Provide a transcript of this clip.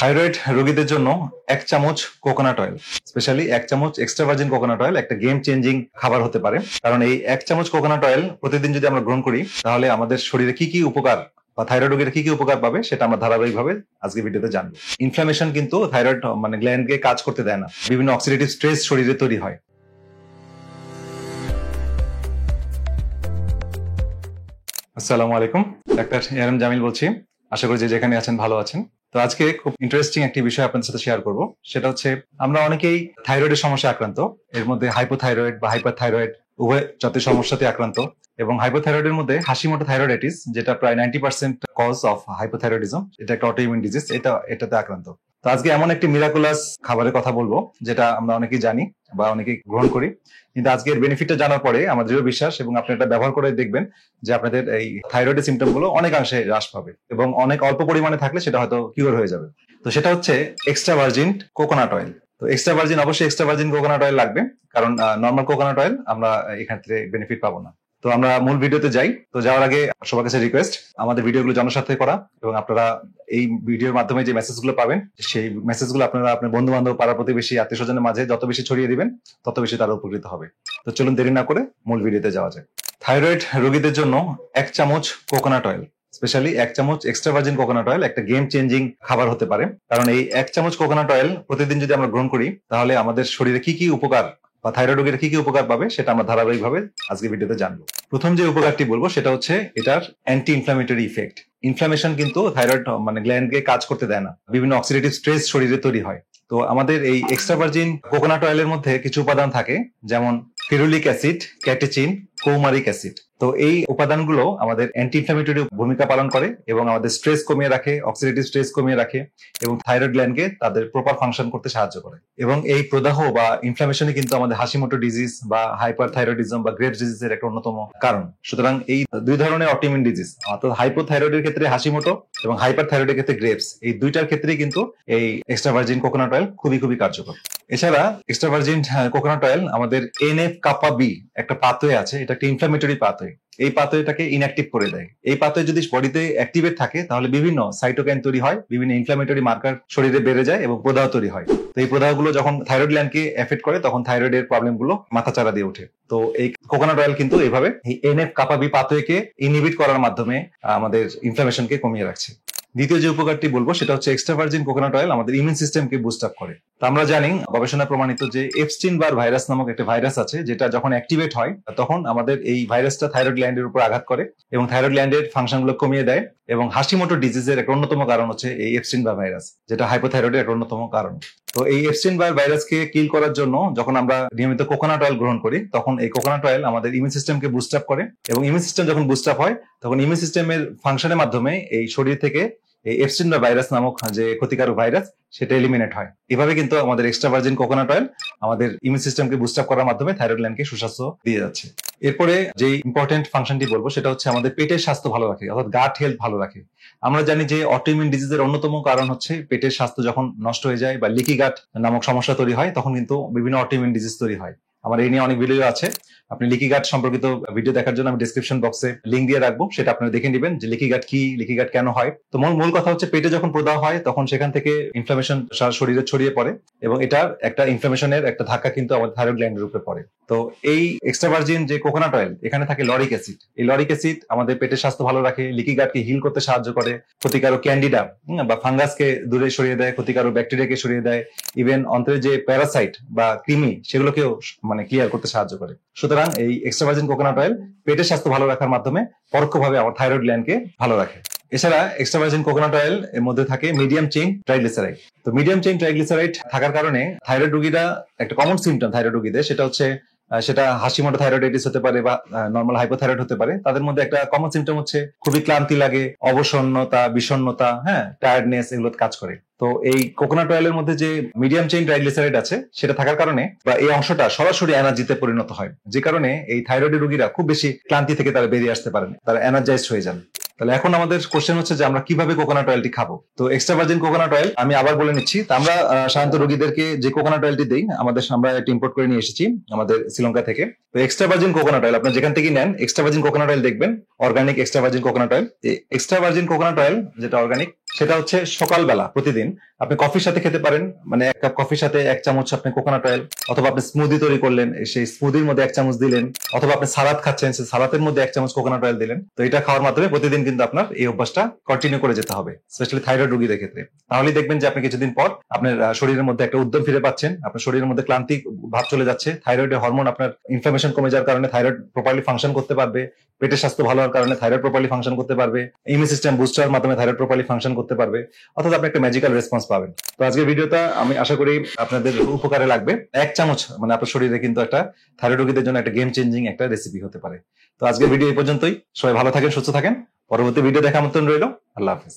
Thyroid রোগীদের জন্য 1 চামচ কোকোনাট অয়েল, স্পেশালি 1 চামচ এক্সট্রা ভার্জিন কোকোনাট অয়েল একটা গেম চেঞ্জিং খাবার হতে পারে। কারণ এই 1 চামচ কোকোনাট অয়েল প্রতিদিন যদি আমরা গ্রহণ করি তাহলে আমাদের শরীরে কি কি উপকার বা থাইরয়েড রোগীরা কি কি উপকার পাবে সেটা আমরা ধারাবাহিকভাবে আজকে ভিডিওতে জানবো। ইনফ্লামেশন কিন্তু থাইরয়েড গ্ল্যান্ডকে কাজ করতে দেয় না, বিভিন্ন অক্সিডেটিভ স্ট্রেস শরীরে তৈরি হয়। আসসালামু আলাইকুম, ডাক্তার এআরএম জামিল বলছি। আশা করি যে যেখানে আছেন ভালো আছেন। তো আজকে খুব ইন্টারেস্টিং একটি বিষয় আপনাদের সাথে শেয়ার করব। সেটা হচ্ছে আমরা অনেকেই থাইরয়েডের সমস্যা আক্রান্ত, এর মধ্যে হাইপোথাইরয়েড বা হাইপারথাইরয়েড উভয় জাতীয় সমস্যাতে আক্রান্ত। এবং হাইপোথাইরয়েডের মধ্যে হাসিমোটো থাইরয়েডাইটিস, যেটা প্রায় 90% কজ অফ হাইপোথাইরয়েডিজম, এটা একটা অটোইমিউন ডিজিজ, এটাতে আক্রান্ত। তো আজকে এমন একটি মিরাকুলাস খাবারের কথা বলবো যেটা আমরা অনেকেই জানি বা অনেকেই গ্রহণ করি, কিন্তু আজকে এর বেনিফিটটা জানার পরে আমার দৃঢ় বিশ্বাস এবং আপনি এটা ব্যবহার করে দেখবেন যে আপনাদের এই থাইরয়েডের সিমটম গুলো অনেকাংশে হ্রাস পাবে এবং অনেক অল্প পরিমাণে থাকলে সেটা হয়তো কিউর হয়ে যাবে। তো সেটা হচ্ছে এক্সট্রা ভার্জিন কোকোনাট অয়েল। তো এক্সট্রা ভার্জিন, অবশ্যই এক্সট্রা ভার্জিন কোকোনাট অয়েল লাগবে, কারণ নর্মাল কোকোনাট অয়েল আমরা এখান থেকে বেনিফিট পাবো না। তো আমরা মূল ভিডিওতে যাই। তো যাওয়ার আগে সবার কাছে রিকোয়েস্ট, আমাদের ভিডিওগুলো জনস্বার্থে করা, এবং আপনারা এই ভিডিওর মাধ্যমে যে মেসেজগুলো পাবেন সেই মেসেজগুলো আপনারা আপনার বন্ধু বান্ধব, পাড়া প্রতিবেশী, আত্মীয় স্বজনের মাঝে যত বেশি ছড়িয়ে দিবেন তত বেশি তারা উপকৃত হবে। তো চলুন দেরি না করে মূল ভিডিওতে যাওয়া যায়। থাইরয়েড রোগীদের জন্য 1 চামচ কোকোনাট অয়েল, স্পেশালি 1 চামচ এক্সট্রা ভার্জিন কোকোনাট অয়েল একটা গেম চেঞ্জিং খাবার হতে পারে। কারণ এই 1 চামচ কোকোনাট অয়েল প্রতিদিন যদি আমরা গ্রহণ করি তাহলে আমাদের শরীরে কি কি উপকার বা থাইরয়েড রোগীরা কি কি উপকার পাবে সেটা আমরা ধারাবাহিকভাবে আজকে ভিডিওতে জানবো। প্রথম যে উপকারটি বলবো সেটা হচ্ছে এটার অ্যান্টি ইনফ্লামেটরি ইফেক্ট। ইনফ্লামেশন কিন্তু থাইরয়েড গ্ল্যান্ডকে কাজ করতে দেয় না, বিভিন্ন অক্সিডেটিভ স্ট্রেস শরীরে তৈরি হয়। তো আমাদের এই এক্সট্রা ভার্জিন কোকোনাট অয়েলের মধ্যে কিছু উপাদান থাকে, যেমন ফিরুলিক অ্যাসিড, ক্যাটেচিন, কৌমারিক অ্যাসিড। তো এই উপাদানগুলো আমাদের অ্যান্টি ইনফ্লামেটরি ভূমিকা পালন করে এবং আমাদের স্ট্রেস কমিয়ে রাখে, অক্সিডেটিভ স্ট্রেস কমিয়ে রাখে এবং থাইরয়েড গ্ল্যান্ডকে তাদের প্রপার ফাংশন করতে সাহায্য করে। এবং এই প্রদাহ বা ইনফ্লামেশনই কিন্তু আমাদের হাসিমোটো ডিজিজ বা হাইপারথাইরয়েডিজম বা গ্রেভস ডিজিজের একটা অন্যতম কারণ। সুতরাং এই দুই ধরনের অটোইমিউন ডিজিজ, অর্থাৎ হাইপোথাইরয়েডের ক্ষেত্রে হাসিমোটো এবং হাইপারথাইরয়েডের ক্ষেত্রে গ্রেভস, এই দুইটার ক্ষেত্রেই কিন্তু এই এক্সট্রা ভার্জিন কোকোনাট অয়েল খুবই খুবই কার্যকর। এছাড়া এক্সট্রা ভার্জিন কোকোনাট অয়েল আমাদের এনএফ কাপা বি একটা পাথওয়ে আছে, এটা একটা ইনফ্লামেটরি পাথওয়ে। এই পাথওয়েটাকে ইনঅ্যাক্টিভ করে দেয়। এই পাথওয়ে যদি বডিতে অ্যাক্টিভেট থাকে তাহলে বিভিন্ন সাইটোকাইন তৈরি হয়, বিভিন্ন ইনফ্লামেটরি মার্কার শরীরে বেড়ে যায় এবং প্রদাহ তৈরি হয়। তো এই প্রদাহগুলো যখন থাইরয়েড গ্ল্যান্ডকে এফেক্ট করে তখন থাইরয়েডের প্রবলেমগুলো মাথাচাড়া দিয়ে ওঠে। তো এই কোকোনাট অয়েল কিন্তু এইভাবে এই এনএফ কাপা বি পাথওয়েকে ইনহিবিট করার মাধ্যমে আমাদের ইনফ্লামেশনকে কমিয়ে রাখছে। দ্বিতীয় যে উপকারটি বলবো সেটা হচ্ছে এক্সট্রা ভার্জিন কোকোনাট অয়েল আমাদের ইমিউন সিস্টেমকে বুস্ট আপ করে। তো আমরা জানি, গবেষণায় প্রমাণিত যে এপস্টিন বার ভাইরাস নামক একটা ভাইরাস আছে, যেটা যখন অ্যাক্টিভেট হয় তখন আমাদের এই ভাইরাসটা থাইরয়েড গ্ল্যান্ডের উপর আঘাত করে এবং থাইরয়েড গ্ল্যান্ডের ফাংশনগুলো কমিয়ে দেয়। এবং হাসিমোটো ডিজিজের একটা অন্যতম কারণ হচ্ছে এই এপস্টিন বার ভাইরাস, যেটা হাইপোথাইরয়েডের একটা অন্যতম কারণ। তো এই এপস্টিন বার ভাইরাসকে কিল করার জন্য যখন আমরা নিয়মিত কোকোনাট অয়েল গ্রহণ করি তখন এই কোকোনাট অয়েল আমাদের ইমিউন সিস্টেমকে বুস্ট আপ করে, এবং ইমিউন সিস্টেম যখন বুস্ট আপ হয় তখন ইমিউন সিস্টেমের ফাংশনের মাধ্যমে এই শরীর থেকে এই এপস্টিন বা ভাইরাস নামক যে ক্ষতিকারক ভাইরাস সেটা এলিমিনেট হয়। এভাবে কিন্তু আমাদের এক্সট্রা ভার্জিন কোকোনাট অয়েল আমাদের ইমিউন সিস্টেমকে বুস্ট আপ করার মাধ্যমে থাইরয়েড গ্ল্যান্ডকে সুস্বাস্থ্য দিয়ে যাচ্ছে। এরপরে যে ইম্পর্টেন্ট ফাংশনটি বলবো সেটা হচ্ছে আমাদের পেটের স্বাস্থ্য ভালো রাখে, অর্থাৎ গাট হেলথ ভালো রাখে। আমরা জানি যে অটোইমিউন ডিজিজের অন্যতম কারণ হচ্ছে পেটের স্বাস্থ্য যখন নষ্ট হয়ে যায় বা লিকি গাট নামক সমস্যা তৈরি হয় তখন কিন্তু বিভিন্ন অটোইমিউন ডিজিজ তৈরি হয়। আমার এই নিয়ে অনেক ভিডিও আছে, আপনি লিকি গাট সম্পর্কিত ভিডিও দেখার জন্য আমি ডেসক্রিপশন বক্সে লিঙ্ক দিয়ে রাখবো, সেটা আপনারা দেখে নেবেন যে লিকি গাট কি, লিকি গাট কেন হয়। তো মূল কথা হচ্ছে পেটে যখন প্রদাহ হয় তখন সেখান থেকে ইনফ্লামেশন শরীরে ছড়িয়ে পড়ে এবং এটার একটা ইনফ্লামেশনের একটা ধাক্কা কিন্তু আমাদের থাইরয়েড গ্ল্যান্ডের উপরে পড়ে। তো এই এক্সট্রা ভার্জিন যে কোকোনাট অয়েল, এখানে থাকে লরিক অ্যাসিড। এই লরিক অ্যাসিড আমাদের পেটের স্বাস্থ্য ভালো রাখে, লিকি গাটকে হিল করতে সাহায্য করে, ক্ষতিকারক ক্যান্ডিডা বা ফাঙ্গাসকে দূরে সরিয়ে দেয়, ক্ষতিকারক ব্যাকটেরিয়াকে সরিয়ে দেয়, ইভেন অন্তরে যে প্যারাসাইট বা কৃমি সেগুলোকেও ক্লিয়ার করতে সাহায্য করে। সুতরাং এই এক্সট্রা ভার্জিন কোকোনাট অয়েল পেটের স্বাস্থ্য ভালো রাখার মাধ্যমে পরোক্ষভাবে আমার থাইরয়েড গ্ল্যান্ডকে ভালো রাখে। এছাড়া এক্সট্রা ভার্জিন কোকোনাট অয়েল এর মধ্যে থাকে মিডিয়াম চেইন ট্রাইগ্লিসারাইড। তো মিডিয়াম চেইন ট্রাইগ্লিসারাইড থাকার কারণে থাইরয়েড রোগীরা একটা কমন সিমটম থাইরয়েড রোগীদের সেটা হচ্ছে সেটা হাসিমোটো থাইরয়েডাইটিস হতে পারে বা নর্মাল হাইপোথাইরয়েড হতে পারে, তাদের মধ্যে একটা কমন সিমটম হচ্ছে খুবই ক্লান্তি লাগে, অবসন্নতা, বিষণ্ণতা, টায়ার্ডনেস, এগুলো কাজ করে। তো এই কোকোনাট অয়েলের মধ্যে যে মিডিয়াম চেইন ট্রাইগ্লিসারাইড আছে সেটা থাকার কারণে বা এই অংশটা সরাসরি এনার্জিতে পরিণত হয়, যে কারণে এই থাইরয়েড রোগীরা খুব বেশি ক্লান্তি থেকে তারা বেরিয়ে আসতে পারেন, তারা এনার্জাইজড হয়ে যান। তাহলে এখন আমাদের কোশ্চেন হচ্ছে যে আমরা কিভাবে কোকোনাট অয়েলটি খাবো। তো এক্সট্রা ভার্জিন কোকোনাট অয়েল আমি আবার বলে নিচ্ছি, আমরা সাধারণত রোগীদেরকে যে কোকোনাট অয়েলটি দেই আমরা এটা ইম্পোর্ট করে নিয়ে এসেছি আমাদের শ্রীলঙ্কা থেকে। তো এক্সট্রা ভার্জিন কোকোনাট অয়েল আপনারা যেখান থেকে নেন, এক্সট্রা ভার্জিন কোকোনাট অয়েল দেখবেন organic extra virgin coconut oil. Extra virgin coconut oil যেটা অর্গানিক, সেটা হচ্ছে সকালবেলা প্রতিদিন আপনি কফির সাথে খেতে পারেন, মানে 1 কাপ কফির সাথে 1 চামচ আপনি কোকোনাট অয়েল, অথবা আপনি স্মুদি তৈরি করলেন, সেই স্মুদির মধ্যে 1 চামচ দিলেন, অথবা আপনি সালাদ খাচ্ছেন, সেই সালাদের মধ্যে 1 চামচ কোকোনাট অয়েল দিলেন। তো এটা খাওয়ার মাধ্যমে প্রতিদিন কিন্তু আপনার এই অভ্যাসটা কন্টিনিউ করে যেতে হবে, স্পেশালি থাইরয়েড রোগীদের ক্ষেত্রে। তাহলেই দেখবেন যে আপনি কিছুদিন পর আপনার শরীরের মধ্যে একটা উদ্যম ফিরে পাচ্ছেন, আপনার শরীরের মধ্যে ক্লান্তি ভাব চলে যাচ্ছে, থাইরয়েডের হরমোন, আপনার ইনফ্লামেশন কমে যাওয়ার কারণে থাইরয়েড প্রপারলি ফাংশন করতে পারবে, পেটের স্বাস্থ্য ভালো হওয়ার কারণে থাইরয়েড প্রপারলি ফাংশন করতে পারবে, ইমিউন সিস্টেম বুস্টার মাধ্যমে থাইরয়েড প্রপারলি ফাংশন করতে পারবে, অর্থাৎ আপনি একটা ম্যাজিক্যাল রেসপন্স পাবেন। তো আজকের ভিডিওটা আমি আশা করি আপনাদের উপকারে লাগবে। 1 চামচ মানে আপনার শরীরে কিন্তু একটা থাইরয়েড রোগীদের জন্য একটা গেম চেঞ্জিং একটা রেসিপি হতে পারে। তো আজকের ভিডিও এই পর্যন্তই। সবাই ভালো থাকেন, সুস্থ থাকেন। পরবর্তী ভিডিও দেখা আমন্ত্রণ রইল। আল্লাহ হাফেজ।